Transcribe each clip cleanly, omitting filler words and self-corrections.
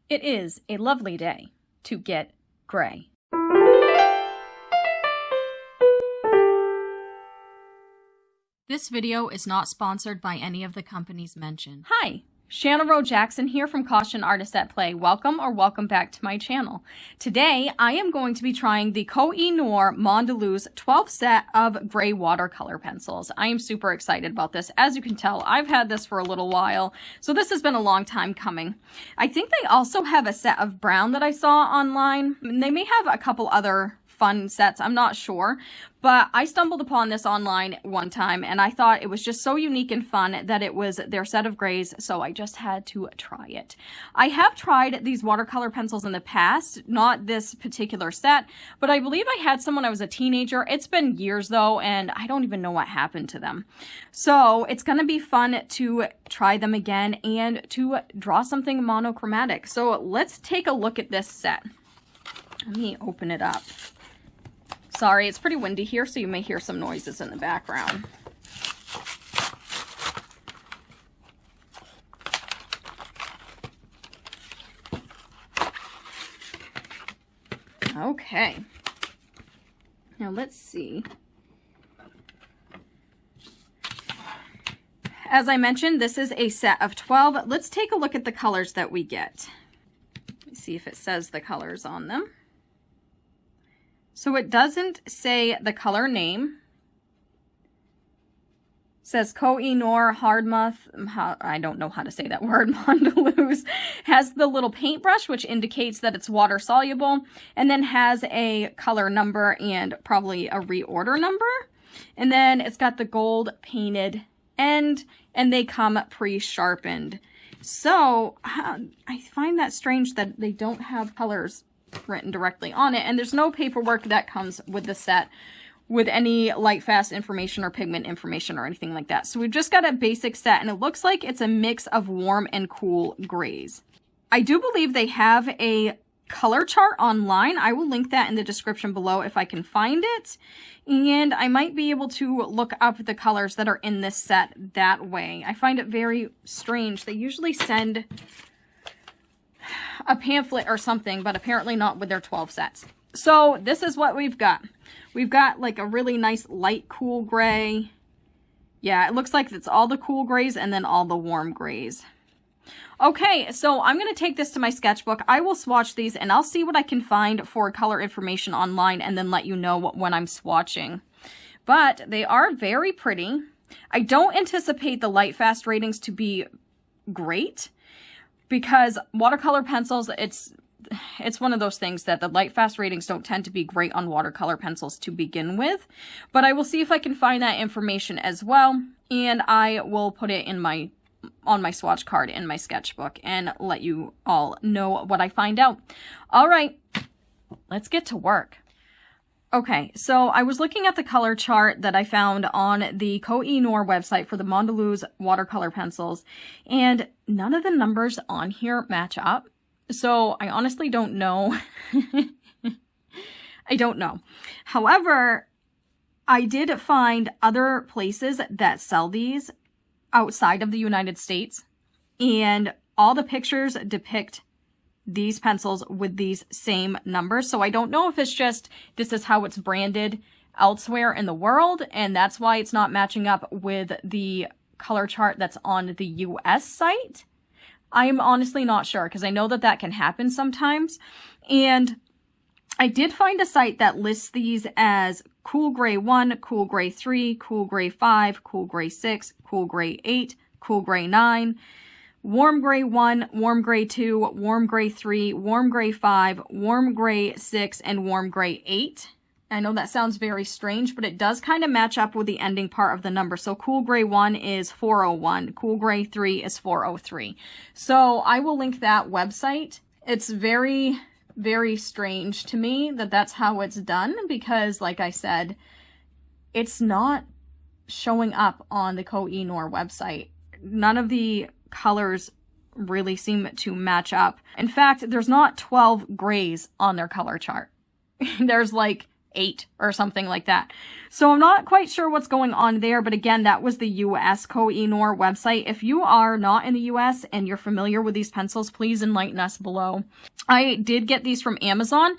It is a lovely day to get gray. This video is not sponsored by any of the companies mentioned. Hi, Shanna Rowe Jackson here from Caution Artists at Play. Welcome or welcome back to my channel. Today, I am going to be trying the Koh-I-Noor Mondeluz 12 set of gray watercolor pencils. I am super excited about this. As you can tell, I've had this for a little while, so this has been a long time coming. I think they also have a set of brown that I saw online. They may have a couple other fun sets, I'm not sure, but I stumbled upon this online one time and I thought it was just so unique and fun that it was their set of grays, so I just had to try it. I have tried these watercolor pencils in the past, not this particular set, but I believe I had some when I was a teenager. It's been years though, and I don't even know what happened to them. So it's going to be fun to try them again and to draw something monochromatic. So let's take a look at this set. Let me open it up. Sorry, it's pretty windy here, so you may hear some noises in the background. Okay. Now let's see. As I mentioned, this is a set of 12. Let's take a look at the colors that we get. Let's see if it says the colors on them. So it doesn't say the color name. It says Koh-I-Noor I don't know how to say that word, Mondeluz. Has the little paintbrush, which indicates that it's water soluble, and then has a color number and probably a reorder number. And then it's got the gold painted end, and they come pre-sharpened. So I find that strange that they don't have colors written directly on it, and there's no paperwork that comes with the set with any light fast information or pigment information or anything like that. So we've just got a basic set, and it looks like it's a mix of warm and cool grays. I do believe they have a color chart online. I will link that in the description below if I can find it, and I might be able to look up the colors that are in this set that way. I find it very strange. They usually send a pamphlet or something, but apparently not with their 12 sets. So this is what we've got. We've got like a really nice light cool gray. Yeah, it looks like it's all the cool grays and then all the warm grays. Okay, so I'm going to take this to my sketchbook. I will swatch these and I'll see what I can find for color information online and then let you know when I'm swatching. But they are very pretty. I don't anticipate the light fast ratings to be great, because watercolor pencils, it's one of those things that the light fast ratings don't tend to be great on watercolor pencils to begin with. But I will see if I can find that information as well, and I will put it in on my swatch card in my sketchbook and let you all know what I find out. All right, let's get to work. Okay, so I was looking at the color chart that I found on the Koh-I-Noor website for the Mondeluz watercolor pencils, and none of the numbers on here match up. So I honestly don't know. I don't know. However, I did find other places that sell these outside of the United States, and all the pictures depict these pencils with these same numbers. So I don't know if it's just this is how it's branded elsewhere in the world, and that's why it's not matching up with the color chart that's on the US site. I am honestly not sure, because I know that that can happen sometimes. And I did find a site that lists these as Cool Gray 1, Cool Gray 3, Cool Gray 5, Cool Gray 6, Cool Gray 8, Cool Gray 9, Warm Gray 1, Warm Gray 2, Warm Gray 3, Warm Gray 5, Warm Gray 6, and Warm Gray 8. I know that sounds very strange, but it does kind of match up with the ending part of the number. So Cool Gray 1 is 401, Cool Gray 3 is 403. So I will link that website. It's very, very strange to me that that's how it's done, because like I said, it's not showing up on the Koh-I-Noor website. None of the colors really seem to match up. In fact, there's not 12 grays on their color chart. There's like 8 or something like that. So I'm not quite sure what's going on there, but again, that was the US Koh-I-Noor website. If you are not in the US and you're familiar with these pencils, please enlighten us below. I did get these from Amazon.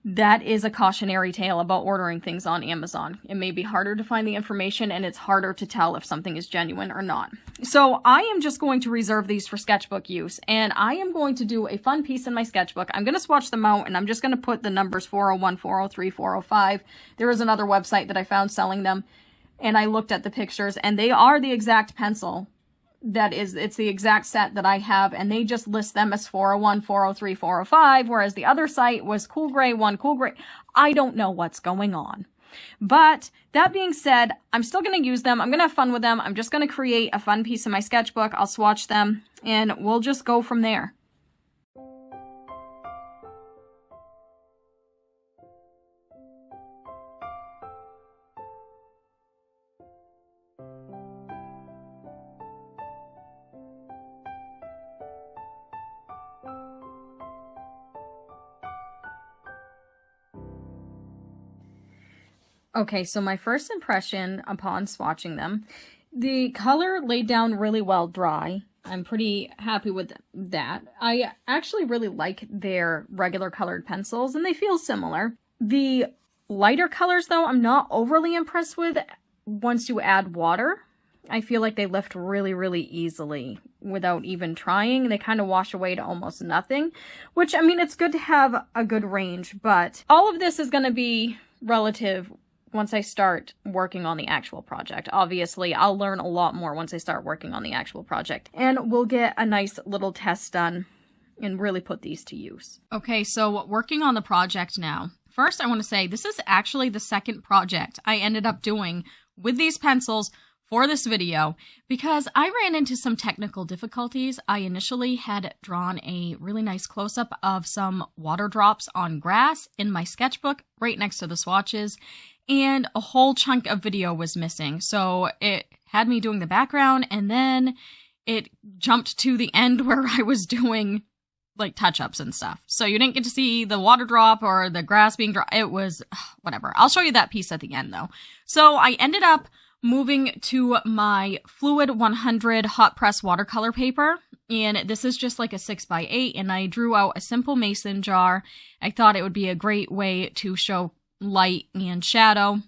That is a cautionary tale about ordering things on Amazon. It may be harder to find the information and it's harder to tell if something is genuine or not. So I am just going to reserve these for sketchbook use, and I am going to do a fun piece in my sketchbook. I'm going to swatch them out and I'm just going to put the numbers 401, 403, 405. There is another website that I found selling them, and I looked at the pictures and they are the exact pencil. It's the exact set that I have, and they just list them as 401, 403, 405, whereas the other site was cool gray 1, cool gray. I don't know what's going on. But that being said, I'm still going to use them. I'm going to have fun with them. I'm just going to create a fun piece in my sketchbook. I'll swatch them, and we'll just go from there. Okay, so my first impression upon swatching them, the color laid down really well dry. I'm pretty happy with that. I actually really like their regular colored pencils, and they feel similar. The lighter colors, though, I'm not overly impressed with once you add water. I feel like they lift really, really easily without even trying. They kind of wash away to almost nothing, which, I mean, it's good to have a good range, but all of this is going to be relative once I start working on the actual project. Obviously, I'll learn a lot more once I start working on the actual project, and we'll get a nice little test done and really put these to use. Okay, so working on the project now. First, I want to say this is actually the second project I ended up doing with these pencils for this video because I ran into some technical difficulties. I initially had drawn a really nice close-up of some water drops on grass in my sketchbook right next to the swatches, and a whole chunk of video was missing. So it had me doing the background, and then it jumped to the end where I was doing like touch-ups and stuff. So you didn't get to see the water drop or the grass being dry. It was whatever. I'll show you that piece at the end though. So I ended up moving to my Fluid 100 hot press watercolor paper, and this is just like a 6x8, and I drew out a simple mason jar. I thought it would be a great way to show light and shadow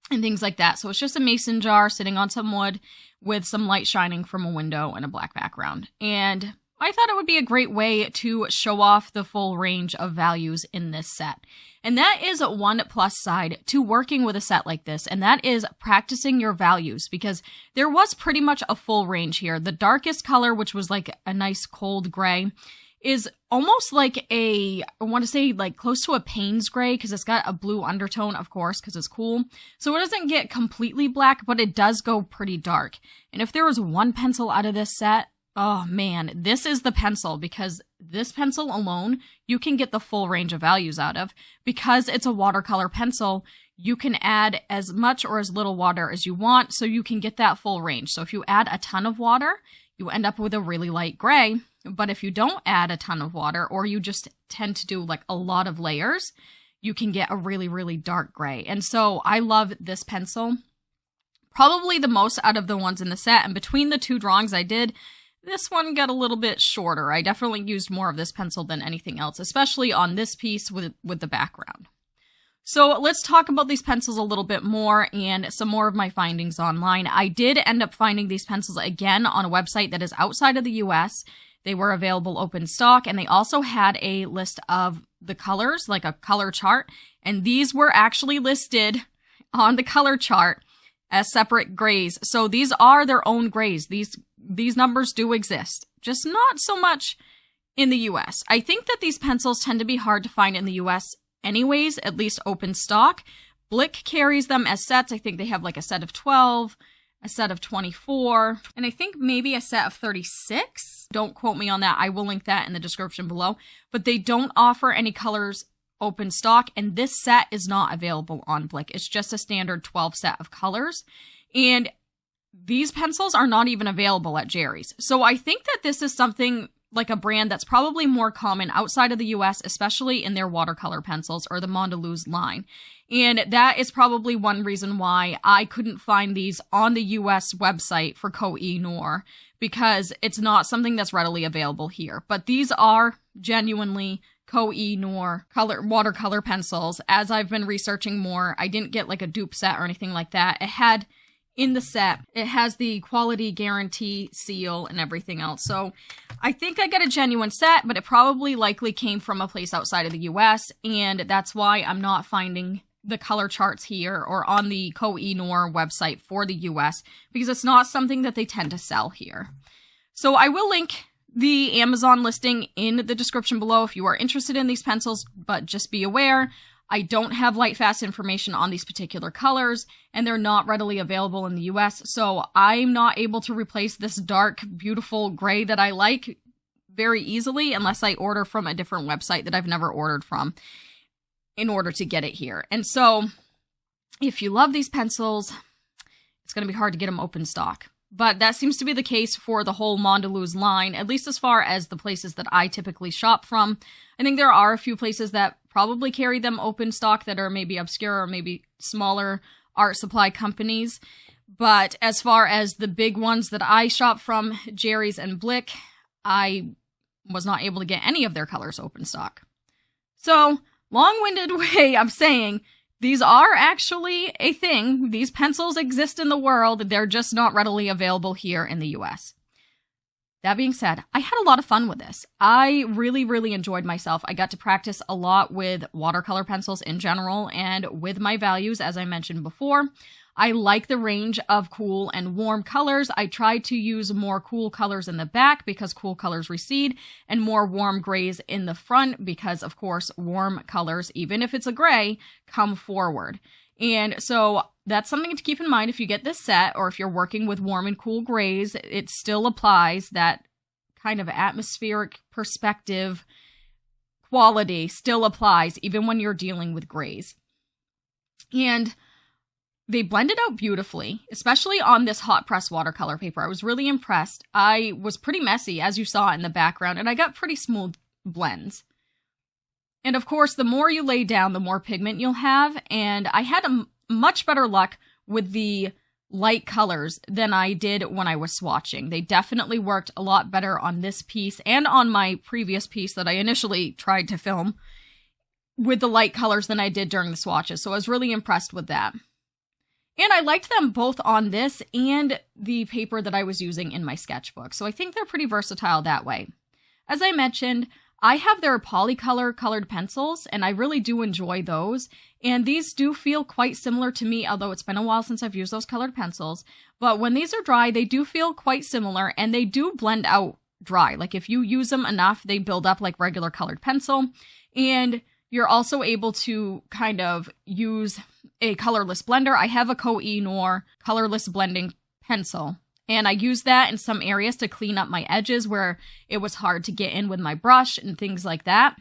and things like that. So it's just a mason jar sitting on some wood with some light shining from a window and a black background. And I thought it would be a great way to show off the full range of values in this set. And that is one plus side to working with a set like this, and that is practicing your values, because there was pretty much a full range here. The darkest color, which was like a nice cold gray, is almost like I want to say like close to a Payne's gray, because it's got a blue undertone, of course, because it's cool. So it doesn't get completely black, but it does go pretty dark. And if there was one pencil out of this set, oh man, this is the pencil, because this pencil alone, you can get the full range of values out of. Because it's a watercolor pencil, you can add as much or as little water as you want, so you can get that full range. So if you add a ton of water, you end up with a really light gray. But if you don't add a ton of water, or you just tend to do like a lot of layers, you can get a really, really dark gray. And so I love this pencil probably the most out of the ones in the set. And between the two drawings I did, this one got a little bit shorter. I definitely used more of this pencil than anything else, especially on this piece with the background. So let's talk about these pencils a little bit more and some more of my findings online. I did end up finding these pencils again on a website that is outside of the US. They were available open stock, and they also had a list of the colors, like a color chart, and these were actually listed on the color chart as separate grays. So these are their own grays. These numbers do exist, just not so much in the US. I think that these pencils tend to be hard to find in the US anyways, at least open stock. Blick carries them as sets. I think they have like a set of 12, a set of 24, and I think maybe a set of 36. Don't quote me on that. I will link that in the description below. But they don't offer any colors open stock, and this set is not available on Blick. It's just a standard 12 set of colors. And these pencils are not even available at Jerry's. So I think that this is something like a brand that's probably more common outside of the US, especially in their watercolor pencils or the Mondeluz line. And that is probably one reason why I couldn't find these on the US website for Koh-I-Noor, because it's not something that's readily available here. But these are genuinely Koh-I-Noor watercolor pencils. As I've been researching more, I didn't get like a dupe set or anything like that. It had in the set, it has the quality guarantee seal and everything else. So I think I got a genuine set, but it probably likely came from a place outside of the US, and that's why I'm not finding the color charts here or on the Koh-I-Noor website for the US, because it's not something that they tend to sell here. So I will link the Amazon listing in the description below if you are interested in these pencils, but just be aware, I don't have Lightfast information on these particular colors, and they're not readily available in the US, so I'm not able to replace this dark, beautiful gray that I like very easily unless I order from a different website that I've never ordered from in order to get it here. And so, if you love these pencils, it's going to be hard to get them open stock. But that seems to be the case for the whole Mondeluz line, at least as far as the places that I typically shop from. I think there are a few places that probably carry them open stock that are maybe obscure or maybe smaller art supply companies. But as far as the big ones that I shop from, Jerry's and Blick, I was not able to get any of their colors open stock. So, long-winded way of saying, these are actually a thing. These pencils exist in the world. They're just not readily available here in the US. That being said, I had a lot of fun with this. I really, really enjoyed myself. I got to practice a lot with watercolor pencils in general and with my values, as I mentioned before. I like the range of cool and warm colors. I tried to use more cool colors in the back because cool colors recede, and more warm grays in the front because, of course, warm colors, even if it's a gray, come forward. And so that's something to keep in mind if you get this set, or if you're working with warm and cool grays, it still applies. That kind of atmospheric perspective quality still applies even when you're dealing with grays. And they blended out beautifully, especially on this hot press watercolor paper. I was really impressed. I was pretty messy, as you saw in the background, and I got pretty smooth blends. And of course, the more you lay down, the more pigment you'll have, and I had much better luck with the light colors than I did when I was swatching. They definitely worked a lot better on this piece and on my previous piece that I initially tried to film with the light colors than I did during the swatches, so I was really impressed with that. And I liked them both on this and the paper that I was using in my sketchbook. So I think they're pretty versatile that way. As I mentioned, I have their Polycolor colored pencils, and I really do enjoy those. And these do feel quite similar to me, although it's been a while since I've used those colored pencils. But when these are dry, they do feel quite similar, and they do blend out dry. Like if you use them enough, they build up like regular colored pencil. And you're also able to kind of use a colorless blender. I have a Koh-I-Noor colorless blending pencil, and I use that in some areas to clean up my edges where it was hard to get in with my brush and things like that.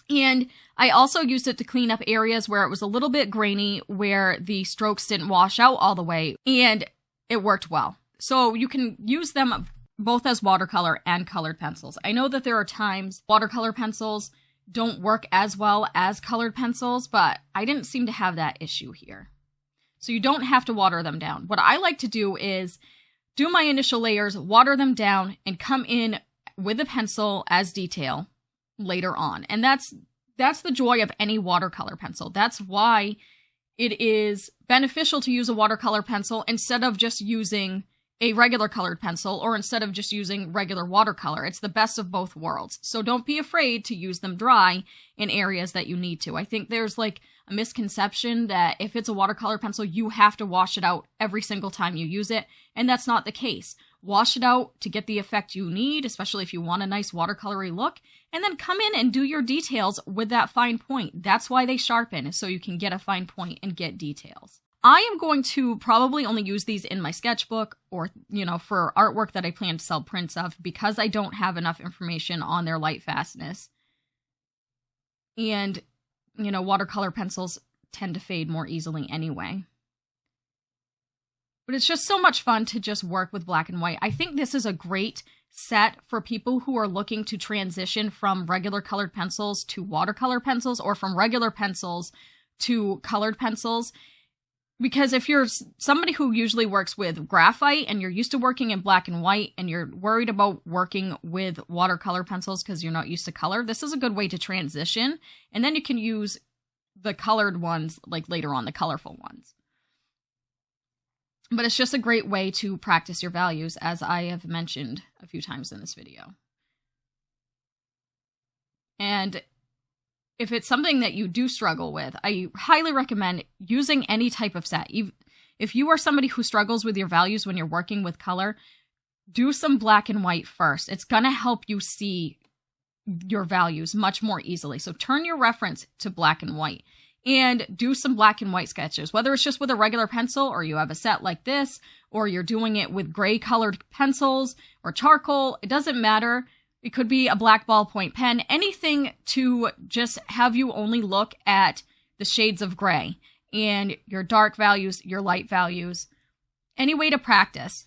And I also used it to clean up areas where it was a little bit grainy, where the strokes didn't wash out all the way, and it worked well. So you can use them both as watercolor and colored pencils. I know that there are times watercolor pencils don't work as well as colored pencils, but I didn't seem to have that issue here. So you don't have to water them down. What I like to do is do my initial layers, water them down, and come in with a pencil as detail later on. And that's the joy of any watercolor pencil. That's why it is beneficial to use a watercolor pencil instead of just using a regular colored pencil, or instead of just using regular watercolor. It's the best of both worlds. So don't be afraid to use them dry in areas that you need to. I think there's like a misconception that if it's a watercolor pencil, you have to wash it out every single time you use it, and that's not the case. Wash it out to get the effect you need, especially if you want a nice watercolory look, and then come in and do your details with that fine point. That's why they sharpen, so you can get a fine point and get details. I am going to probably only use these in my sketchbook or, for artwork that I plan to sell prints of, because I don't have enough information on their light fastness. And, watercolor pencils tend to fade more easily anyway. But it's just so much fun to just work with black and white. I think this is a great set for people who are looking to transition from regular colored pencils to watercolor pencils, or from regular pencils to colored pencils. Because if you're somebody who usually works with graphite and you're used to working in black and white and you're worried about working with watercolor pencils because you're not used to color, this is a good way to transition. And then you can use the colored ones like later on, the colorful ones. But it's just a great way to practice your values, as I have mentioned a few times in this video. And if it's something that you do struggle with, I highly recommend using any type of set. If you are somebody who struggles with your values when you're working with color, do some black and white first. It's going to help you see your values much more easily. So turn your reference to black and white and do some black and white sketches, whether it's just with a regular pencil or you have a set like this, or you're doing it with gray colored pencils or charcoal. It doesn't matter. It could be a black ballpoint pen, anything to just have you only look at the shades of gray and your dark values, your light values, any way to practice.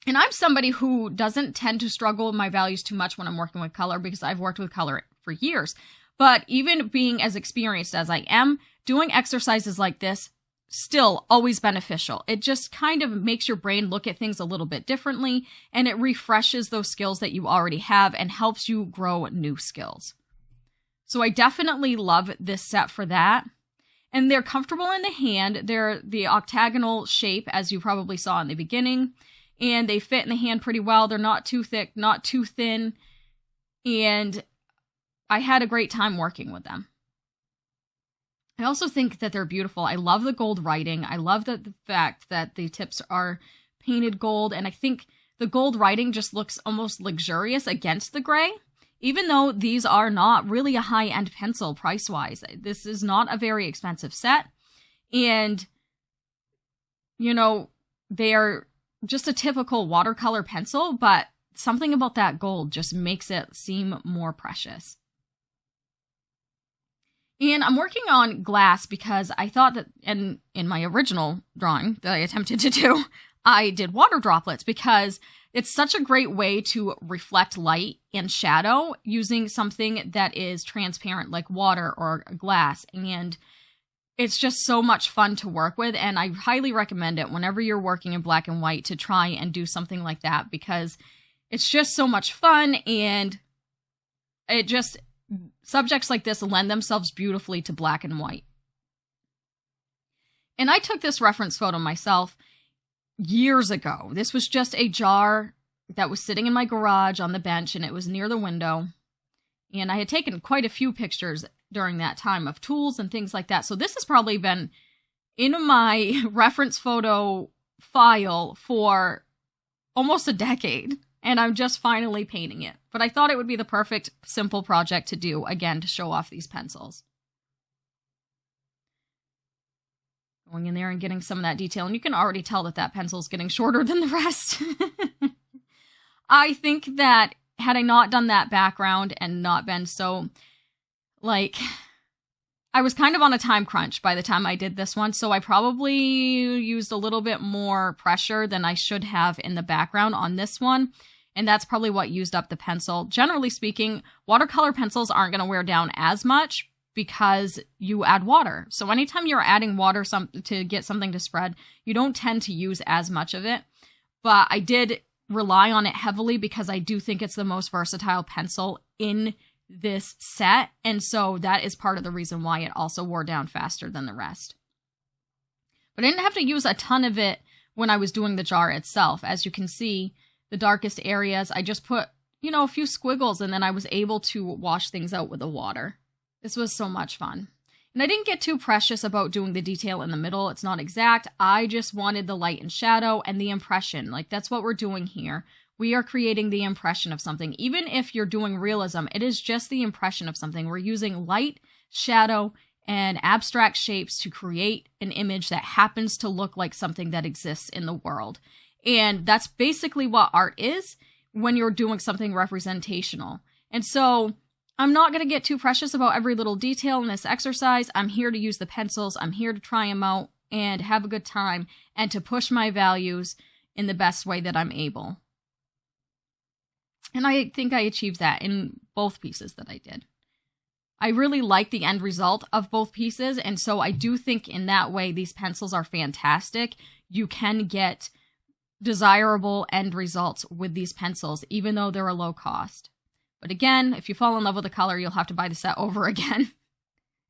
And I'm somebody who doesn't tend to struggle with my values too much when I'm working with color because I've worked with color for years. But even being as experienced as I am, doing exercises like this, still always beneficial. It just kind of makes your brain look at things a little bit differently, and it refreshes those skills that you already have and helps you grow new skills. So I definitely love this set for that. And they're comfortable in the hand. They're the octagonal shape, as you probably saw in the beginning, and they fit in the hand pretty well. They're not too thick, not too thin, and I had a great time working with them. I also think that they're beautiful. I love the gold writing. I love the fact that the tips are painted gold, and I think the gold writing just looks almost luxurious against the gray, even though these are not really a high-end pencil price-wise. This is not a very expensive set, and, you know, they are just a typical watercolor pencil, but something about that gold just makes it seem more precious. And I'm working on glass because I thought that, and in my original drawing that I attempted to do, I did water droplets because it's such a great way to reflect light and shadow using something that is transparent like water or glass. And it's just so much fun to work with, and I highly recommend it whenever you're working in black and white to try and do something like that because it's just so much fun, and it just... subjects like this lend themselves beautifully to black and white. And I took this reference photo myself years ago. This was just a jar that was sitting in my garage on the bench, and it was near the window. And I had taken quite a few pictures during that time of tools and things like that. So this has probably been in my reference photo file for almost a decade. And I'm just finally painting it. But I thought it would be the perfect, simple project to do, again, to show off these pencils. Going in there and getting some of that detail. And you can already tell that that pencil is getting shorter than the rest. I think that had I not done that background and not been so, like... I was kind of on a time crunch by the time I did this one, so I probably used a little bit more pressure than I should have in the background on this one. And that's probably what used up the pencil. Generally speaking, watercolor pencils aren't going to wear down as much because you add water. So anytime you're adding water to get something to spread, you don't tend to use as much of it. But I did rely on it heavily because I do think it's the most versatile pencil in this set. And so that is part of the reason why it also wore down faster than the rest. But I didn't have to use a ton of it when I was doing the jar itself. As you can see, the darkest areas, I just put, you know, a few squiggles, and then I was able to wash things out with the water. This was so much fun. And I didn't get too precious about doing the detail in the middle. It's not exact. I just wanted the light and shadow and the impression. Like, that's what we're doing here. We are creating the impression of something. Even if you're doing realism, it is just the impression of something. We're using light, shadow, and abstract shapes to create an image that happens to look like something that exists in the world. And that's basically what art is when you're doing something representational. And so I'm not going to get too precious about every little detail in this exercise. I'm here to use the pencils. I'm here to try them out and have a good time and to push my values in the best way that I'm able. And I think I achieved that in both pieces that I did. I really like the end result of both pieces, and so I do think in that way these pencils are fantastic. You can get desirable end results with these pencils, even though they're a low cost. But again, if you fall in love with a color, you'll have to buy the set over again.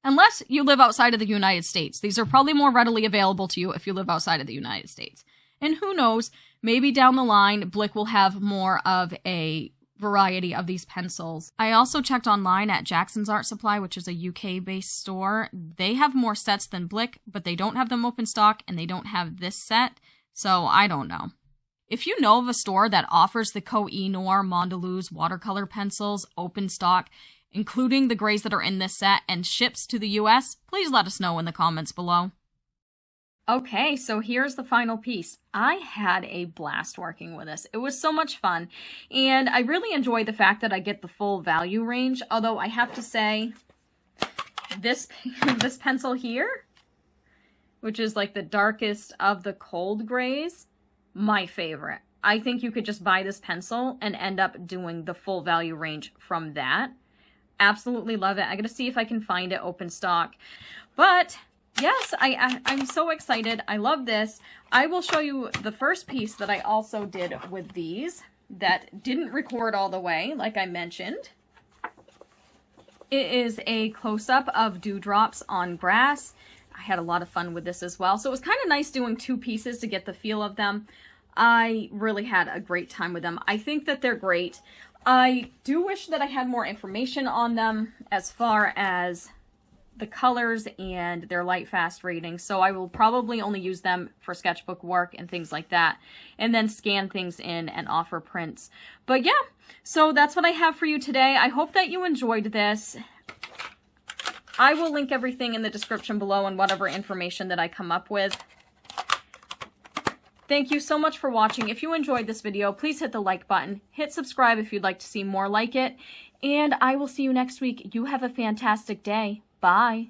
Unless you live outside of the United States. These are probably more readily available to you if you live outside of the United States. And who knows, maybe down the line, Blick will have more of a variety of these pencils. I also checked online at Jackson's Art Supply, which is a UK-based store. They have more sets than Blick, but they don't have them open stock, and they don't have this set, so I don't know. If you know of a store that offers the Koh-I-Noor Mondeluz watercolor pencils open stock, including the grays that are in this set, and ships to the US, please let us know in the comments below. Okay, so here's the final piece. I had a blast working with this. It was so much fun, and I really enjoy the fact that I get the full value range, although I have to say, this pencil here, which is like the darkest of the cold grays, my favorite. I think you could just buy this pencil and end up doing the full value range from that. Absolutely love it. I gotta see if I can find it open stock. But yes, I'm so excited. I love this. I will show you the first piece that I also did with these that didn't record all the way, like I mentioned. It is a close-up of dewdrops on grass. I had a lot of fun with this as well. So it was kind of nice doing two pieces to get the feel of them. I really had a great time with them. I think that they're great. I do wish that I had more information on them as far as the colors and their light fast rating, so I will probably only use them for sketchbook work and things like that, and then scan things in and offer prints. But yeah, so that's what I have for you today. I hope that you enjoyed this. I will link everything in the description below and whatever information that I come up with. Thank you so much for watching. If you enjoyed this video, please hit the like button, hit subscribe if you'd like to see more like it, and I will see you next week. You have a fantastic day. Bye.